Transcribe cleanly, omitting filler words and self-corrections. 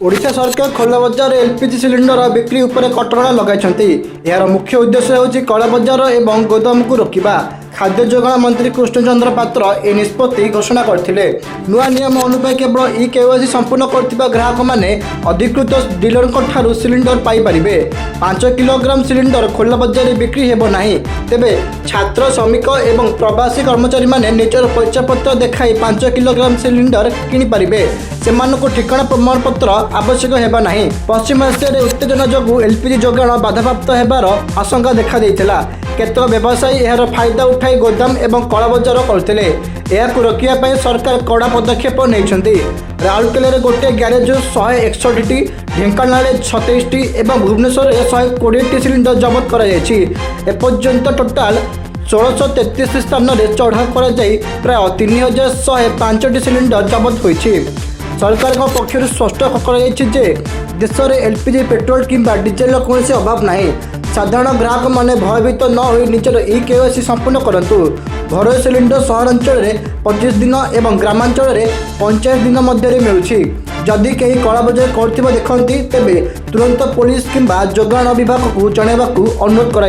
ओडिशा सरकार खोला बजार एलपीजी सिलिंडर बिक्री उपर कटकणा लगाई। यार मुख्य उद्देश्य होची कला बजार एवं गोदाम को रोकवा। खाद्य जोगाण मंत्री कृष्णचंद्र पात्र ए निष्पत्ति घोषणा करथिले। नुआ नियम अनुसार केवल e-KYC संपूर्ण करथिबा ग्राहक माने अधिकृत डीलर ठारू सिलिंडर पाई परिबे। 5 किलोग्राम सिलिंडर खोला बजार बिक्री हेबो नाही। तेबे छात्र श्रमिक एवं प्रवासी कर्मचारी माने निजर परिचय पत्र देखाई 5 किलोग्राम सिलिंडर किनि परिबे। सेमानकु ठिकाना प्रमाण पत्र आवश्यक हेबा नाही। पश्चिम एशिया उत्तेजना जोगु एलपीजी जोगाण बाधाप्राप्त हेबार आशंका देखा देइथिला। केतक व्यवसायी यार फायदा उठाई गोदाम एवं कला बजार करथिले। एहाकु रोकिया सरकार कड़ा पदक्षेप नेइछन्ति। राउरकेला गोटे ग्यारेज 161टी, ढेंकानाल 27टी एवं भुवनेश्वर 120टी सिलिंडर जबत करा जायछि। एपर्यंत टोटाल 1633 स्थान में चढ़ाऊ कर प्राय 3105टी सिलिंडर जबत होइछि। सरकार पक्षर स्पष्ट देश में एलपीजी पेट्रोल किंबा डीजेल कौन अभाव नहीं। साधारण ग्राहक माने भयभीत न हो निजर e-KYC संपूर्ण करंतु। घर सिलिंडर सहरांचल 25 दिन एवं ग्रामांचल 50 दिन मध्य मिलूँ। जदि कहीं कला बजार कर देखती तेबे तुरंत पुलिस किंबा जोगाण विभाग को जनवाक अनुरोध कर।